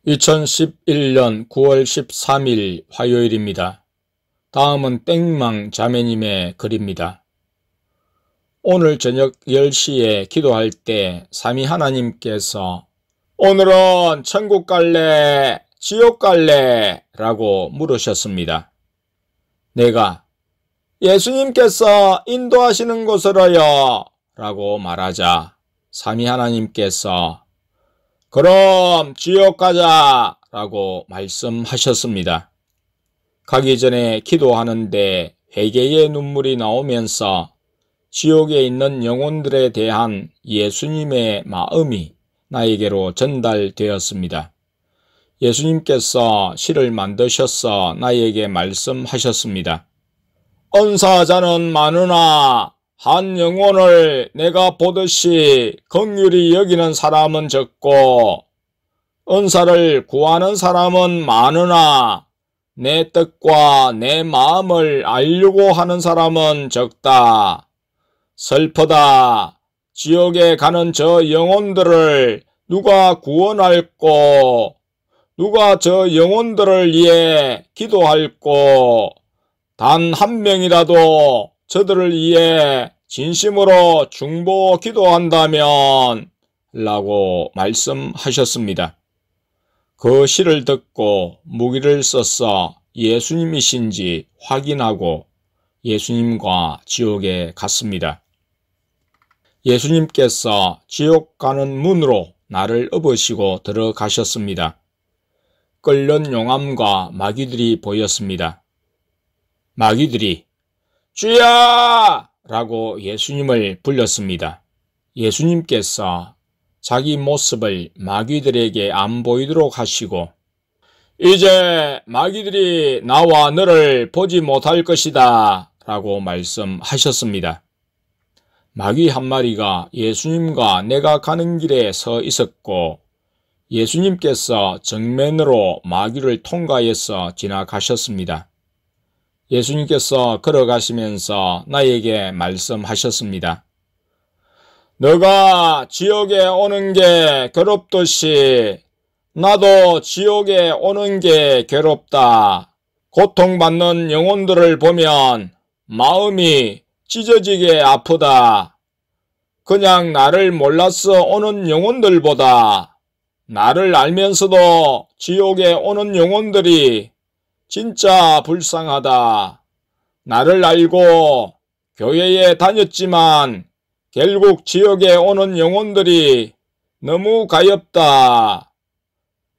2011년 9월 13일 화요일입니다. 다음은 땡망 자매님의 글입니다. 오늘 저녁 10시에 기도할 때 삼위 하나님께서 오늘은 천국 갈래? 지옥 갈래? 라고 물으셨습니다. 내가 예수님께서 인도하시는 곳으로요 라고 말하자 삼위 하나님께서 그럼 지옥 가자 라고 말씀하셨습니다. 가기 전에 기도하는데 회개의 눈물이 나오면서 지옥에 있는 영혼들에 대한 예수님의 마음이 나에게로 전달되었습니다. 예수님께서 실을 만드셔서 나에게 말씀하셨습니다. 은사자는 많으나 한 영혼을 내가 보듯이 긍휼히 여기는 사람은 적고 은사를 구하는 사람은 많으나 내 뜻과 내 마음을 알려고 하는 사람은 적다. 슬프다. 지옥에 가는 저 영혼들을 누가 구원할꼬? 누가 저 영혼들을 위해 기도할꼬? 단 한 명이라도 저들을 위해 진심으로 중보 기도한다면 라고 말씀하셨습니다. 그 시를 듣고 무기를 써서 예수님이신지 확인하고 예수님과 지옥에 갔습니다. 예수님께서 지옥 가는 문으로 나를 업으시고 들어가셨습니다. 끓는 용암과 마귀들이 보였습니다. 마귀들이 주야! 라고 예수님을 불렀습니다. 예수님께서 자기 모습을 마귀들에게 안 보이도록 하시고 이제 마귀들이 나와 너를 보지 못할 것이다 라고 말씀하셨습니다. 마귀 한 마리가 예수님과 내가 가는 길에 서 있었고 예수님께서 정면으로 마귀를 통과해서 지나가셨습니다. 예수님께서 걸어가시면서 나에게 말씀하셨습니다. 너가 지옥에 오는 게 괴롭듯이 나도 지옥에 오는 게 괴롭다. 고통받는 영혼들을 보면 마음이 찢어지게 아프다. 그냥 나를 몰라서 오는 영혼들보다 나를 알면서도 지옥에 오는 영혼들이 진짜 불쌍하다. 나를 알고 교회에 다녔지만 결국 지옥에 오는 영혼들이 너무 가엾다.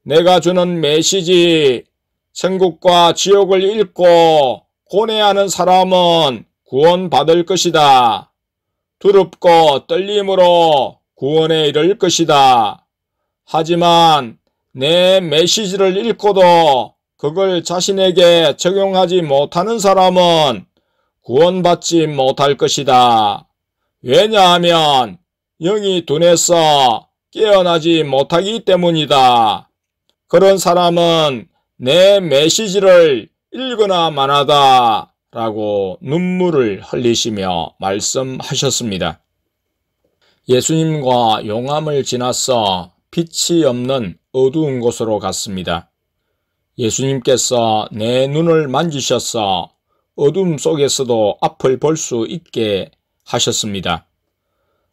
내가 주는 메시지 천국과 지옥을 읽고 고뇌하는 사람은 구원받을 것이다. 두렵고 떨림으로 구원에 이를 것이다. 하지만 내 메시지를 읽고도 그걸 자신에게 적용하지 못하는 사람은 구원받지 못할 것이다. 왜냐하면 영이 둔해서 깨어나지 못하기 때문이다. 그런 사람은 내 메시지를 읽거나 마나다 라고 눈물을 흘리시며 말씀하셨습니다. 예수님과 용암을 지나서 빛이 없는 어두운 곳으로 갔습니다. 예수님께서 내 눈을 만지셔서 어둠 속에서도 앞을 볼 수 있게 하셨습니다.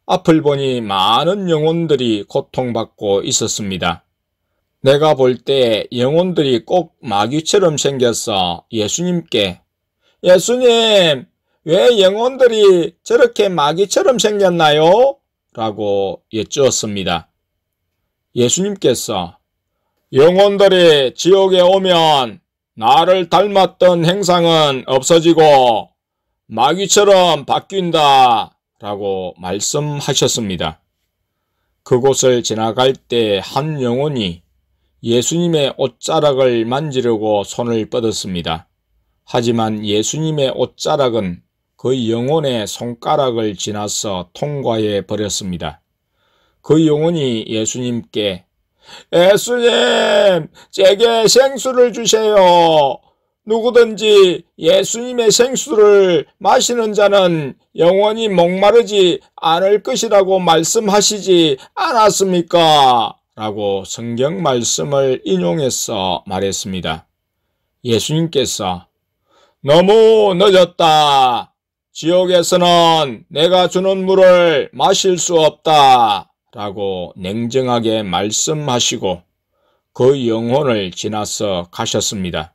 앞을 보니 많은 영혼들이 고통받고 있었습니다. 내가 볼 때 영혼들이 꼭 마귀처럼 생겨서 예수님께 예수님, 왜 영혼들이 저렇게 마귀처럼 생겼나요? 라고 여쭈었습니다. 예수님께서 영혼들이 지옥에 오면 나를 닮았던 행상은 없어지고 마귀처럼 바뀐다 라고 말씀하셨습니다. 그곳을 지나갈 때 한 영혼이 예수님의 옷자락을 만지려고 손을 뻗었습니다. 하지만 예수님의 옷자락은 그 영혼의 손가락을 지나서 통과해 버렸습니다. 그 영혼이 예수님께 예수님, 제게 생수를 주세요. 누구든지 예수님의 생수를 마시는 자는 영원히 목마르지 않을 것이라고 말씀하시지 않았습니까? 라고 성경 말씀을 인용해서 말했습니다. 예수님께서 너무 늦었다. 지옥에서는 내가 주는 물을 마실 수 없다. 라고 냉정하게 말씀하시고 그 영혼을 지나서 가셨습니다.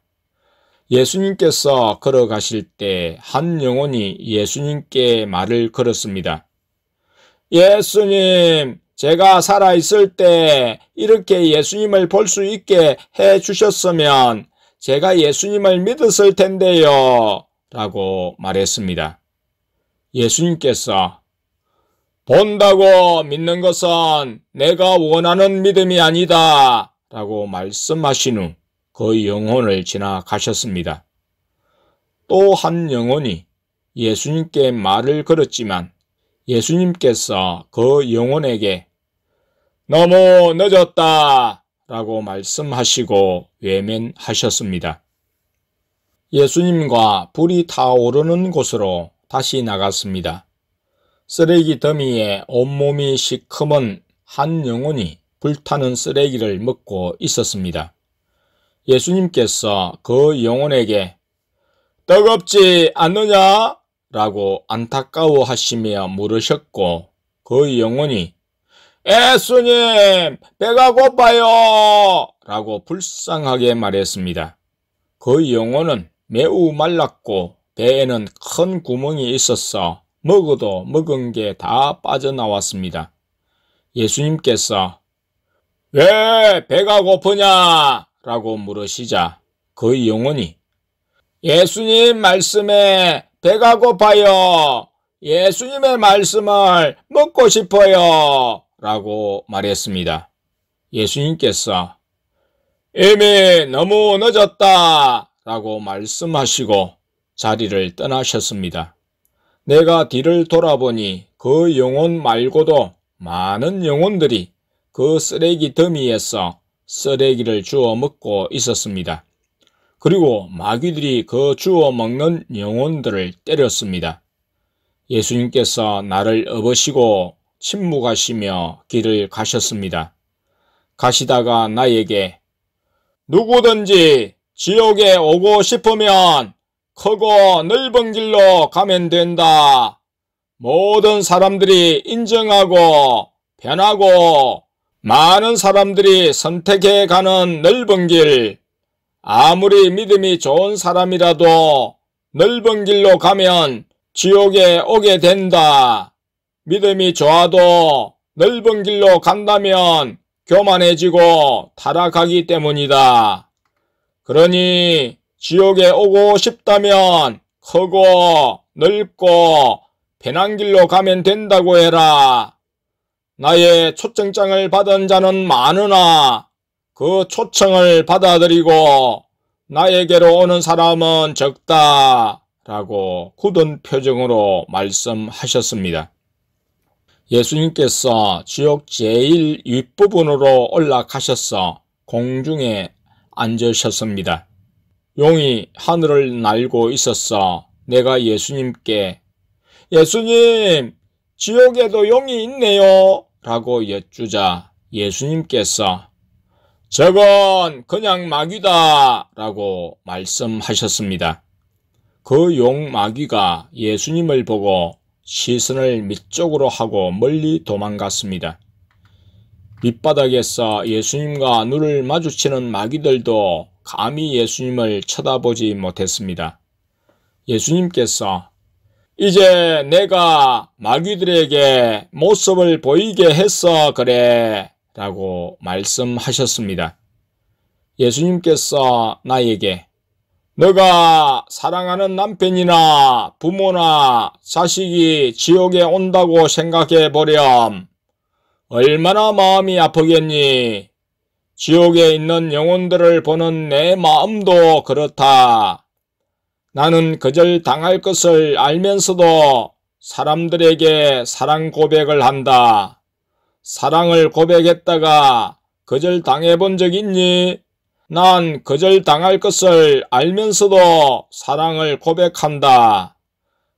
예수님께서 걸어가실 때 한 영혼이 예수님께 말을 걸었습니다. 예수님, 제가 살아있을 때 이렇게 예수님을 볼 수 있게 해 주셨으면 제가 예수님을 믿었을 텐데요. 라고 말했습니다. 예수님께서 본다고 믿는 것은 내가 원하는 믿음이 아니다. 라고 말씀하신 후 그 영혼을 지나가셨습니다. 또 한 영혼이 예수님께 말을 걸었지만 예수님께서 그 영혼에게 너무 늦었다 라고 말씀하시고 외면하셨습니다. 예수님과 불이 타오르는 곳으로 다시 나갔습니다. 쓰레기 더미에 온몸이 시커먼 한 영혼이 불타는 쓰레기를 먹고 있었습니다. 예수님께서 그 영혼에게 뜨겁지 않느냐? 라고 안타까워하시며 물으셨고 그 영혼이 예수님, 배가 고파요! 라고 불쌍하게 말했습니다. 그 영혼은 매우 말랐고 배에는 큰 구멍이 있어서 먹어도 먹은 게 다 빠져나왔습니다. 예수님께서 왜 배가 고프냐? 라고 물으시자 그 영혼이 예수님 말씀에 배가 고파요. 예수님의 말씀을 먹고 싶어요. 라고 말했습니다. 예수님께서 이미 너무 늦었다. 라고 말씀하시고 자리를 떠나셨습니다. 내가 뒤를 돌아보니 그 영혼 말고도 많은 영혼들이 그 쓰레기 더미에서 쓰레기를 주워 먹고 있었습니다. 그리고 마귀들이 그 주워 먹는 영혼들을 때렸습니다. 예수님께서 나를 업으시고 침묵하시며 길을 가셨습니다. 가시다가 나에게 누구든지 지옥에 오고 싶으면 크고 넓은 길로 가면 된다. 모든 사람들이 인정하고 편하고 많은 사람들이 선택해 가는 넓은 길, 아무리 믿음이 좋은 사람이라도 넓은 길로 가면 지옥에 오게 된다. 믿음이 좋아도 넓은 길로 간다면 교만해지고 타락하기 때문이다. 그러니 지옥에 오고 싶다면 크고 넓고 편한 길로 가면 된다고 해라. 나의 초청장을 받은 자는 많으나 그 초청을 받아들이고 나에게로 오는 사람은 적다. 라고 굳은 표정으로 말씀하셨습니다. 예수님께서 지옥 제일 윗부분으로 올라가셔서 공중에 앉으셨습니다. 용이 하늘을 날고 있어서 내가 예수님께 예수님, 지옥에도 용이 있네요. 라고 여쭈자 예수님께서 저건 그냥 마귀다. 라고 말씀하셨습니다. 그 용 마귀가 예수님을 보고 시선을 밑쪽으로 하고 멀리 도망갔습니다. 밑바닥에서 예수님과 눈을 마주치는 마귀들도 감히 예수님을 쳐다보지 못했습니다. 예수님께서 이제 내가 마귀들에게 모습을 보이게 했어 그래 라고 말씀하셨습니다. 예수님께서 나에게 너가 사랑하는 남편이나 부모나 자식이 지옥에 온다고 생각해 보렴. 얼마나 마음이 아프겠니? 지옥에 있는 영혼들을 보는 내 마음도 그렇다. 나는 거절 당할 것을 알면서도 사람들에게 사랑 고백을 한다. 사랑을 고백했다가 거절 당해본 적 있니? 난 거절 당할 것을 알면서도 사랑을 고백한다.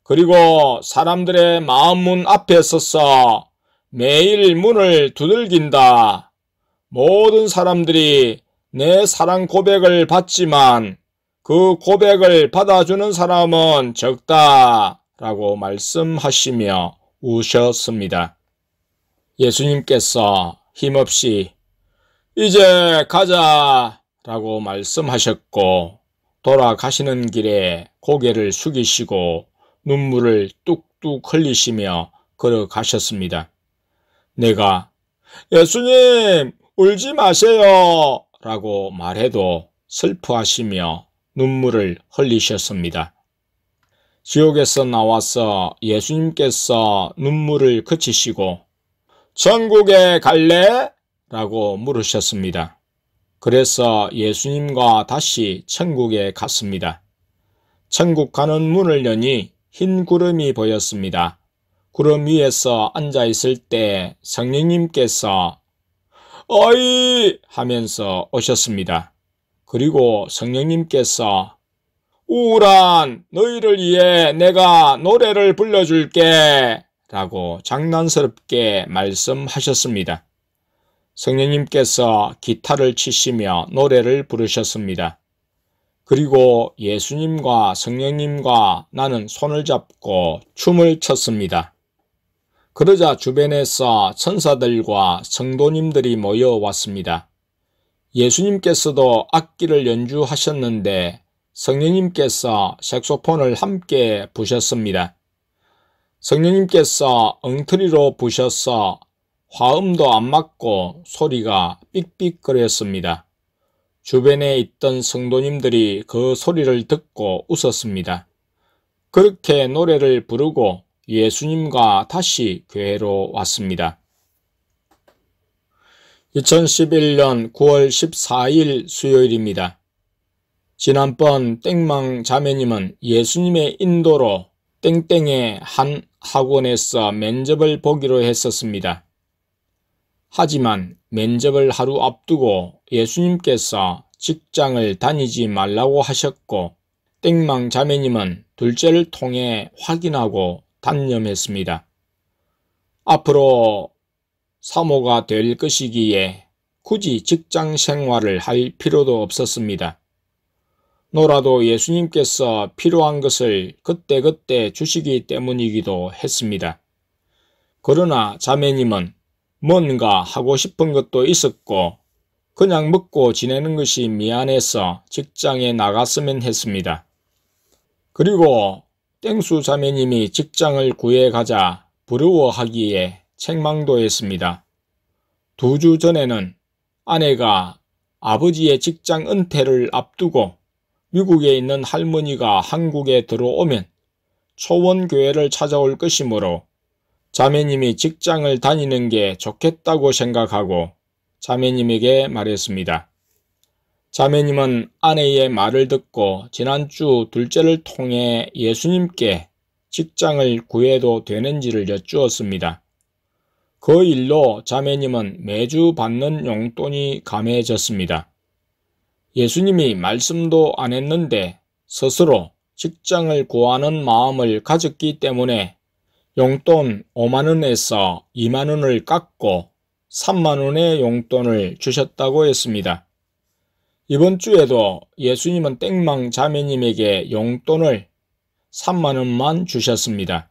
그리고 사람들의 마음 문 앞에 서서 매일 문을 두들긴다. 모든 사람들이 내 사랑 고백을 받지만 그 고백을 받아주는 사람은 적다 라고 말씀하시며 우셨습니다. 예수님께서 힘없이 이제 가자 라고 말씀하셨고 돌아가시는 길에 고개를 숙이시고 눈물을 뚝뚝 흘리시며 걸어가셨습니다. 내가 예수님 울지 마세요 라고 말해도 슬퍼하시며 눈물을 흘리셨습니다. 지옥에서 나와서 예수님께서 눈물을 그치시고 천국에 갈래? 라고 물으셨습니다. 그래서 예수님과 다시 천국에 갔습니다. 천국 가는 문을 여니 흰 구름이 보였습니다. 구름 위에서 앉아있을 때 성령님께서 어이 하면서 오셨습니다. 그리고 성령님께서 우울한 너희를 위해 내가 노래를 불러줄게 라고 장난스럽게 말씀하셨습니다. 성령님께서 기타를 치시며 노래를 부르셨습니다. 그리고 예수님과 성령님과 나는 손을 잡고 춤을 췄습니다. 그러자 주변에서 천사들과 성도님들이 모여왔습니다. 예수님께서도 악기를 연주하셨는데 성령님께서 색소폰을 함께 부셨습니다. 성령님께서 엉터리로 부셔서 화음도 안 맞고 소리가 삑삑거렸습니다. 주변에 있던 성도님들이 그 소리를 듣고 웃었습니다. 그렇게 노래를 부르고 예수님과 다시 교회로 왔습니다. 2011년 9월 14일 수요일입니다. 지난번 땡망 자매님은 예수님의 인도로 땡땡의 한 학원에서 면접을 보기로 했었습니다. 하지만 면접을 하루 앞두고 예수님께서 직장을 다니지 말라고 하셨고 땡망 자매님은 둘째를 통해 확인하고 단념했습니다. 앞으로 사모가 될 것이기에 굳이 직장 생활을 할 필요도 없었습니다. 놀아도 예수님께서 필요한 것을 그때그때 주시기 때문이기도 했습니다. 그러나 자매님은 뭔가 하고 싶은 것도 있었고 그냥 먹고 지내는 것이 미안해서 직장에 나갔으면 했습니다. 그리고 땡수 자매님이 직장을 구해가자 부러워하기에 책망도 했습니다. 2주 전에는 아내가 아버지의 직장 은퇴를 앞두고 미국에 있는 할머니가 한국에 들어오면 초원교회를 찾아올 것이므로 자매님이 직장을 다니는 게 좋겠다고 생각하고 자매님에게 말했습니다. 자매님은 아내의 말을 듣고 지난주 둘째를 통해 예수님께 직장을 구해도 되는지를 여쭈었습니다. 그 일로 자매님은 매주 받는 용돈이 감해졌습니다. 예수님이 말씀도 안 했는데 스스로 직장을 구하는 마음을 가졌기 때문에 용돈 5만원에서 2만원을 깎고 3만원의 용돈을 주셨다고 했습니다. 이번 주에도 예수님은 땡망 자매님에게 용돈을 3만원만 주셨습니다.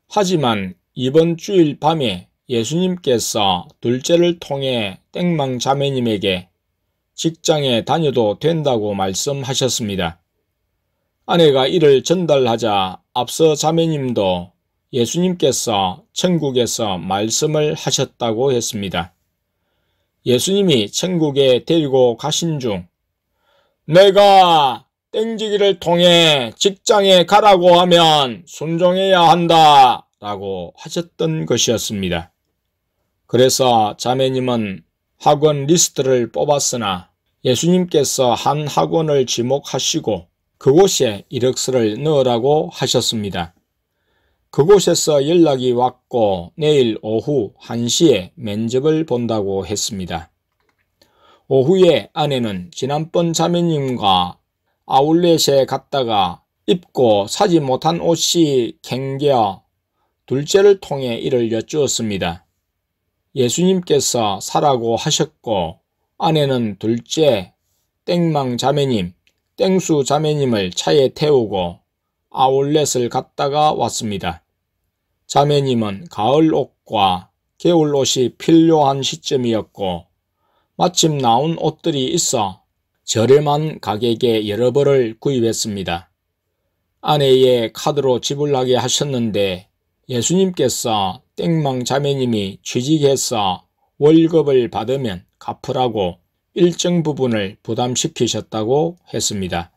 하지만 이번 주일 밤에 예수님께서 둘째를 통해 땡망 자매님에게 직장에 다녀도 된다고 말씀하셨습니다. 아내가 이를 전달하자 앞서 자매님도 예수님께서 천국에서 말씀을 하셨다고 했습니다. 예수님이 천국에 데리고 가신 중 내가 땡지기를 통해 직장에 가라고 하면 순종해야 한다 라고 하셨던 것이었습니다. 그래서 자매님은 학원 리스트를 뽑았으나 예수님께서 한 학원을 지목하시고 그곳에 이력서를 넣으라고 하셨습니다. 그곳에서 연락이 왔고 내일 오후 1시에 면접을 본다고 했습니다. 오후에 아내는 지난번 자매님과 아울렛에 갔다가 입고 사지 못한 옷이 캥겨 둘째를 통해 이를 여쭈었습니다. 예수님께서 사라고 하셨고 아내는 둘째 땡망 자매님, 땡수 자매님을 차에 태우고 아울렛을 갔다가 왔습니다. 자매님은 가을 옷과 겨울 옷이 필요한 시점이었고 마침 나온 옷들이 있어 저렴한 가격에 여러 벌을 구입했습니다. 아내의 카드로 지불하게 하셨는데 예수님께서 땡망 자매님이 취직해서 월급을 받으면 갚으라고 일정 부분을 부담시키셨다고 했습니다.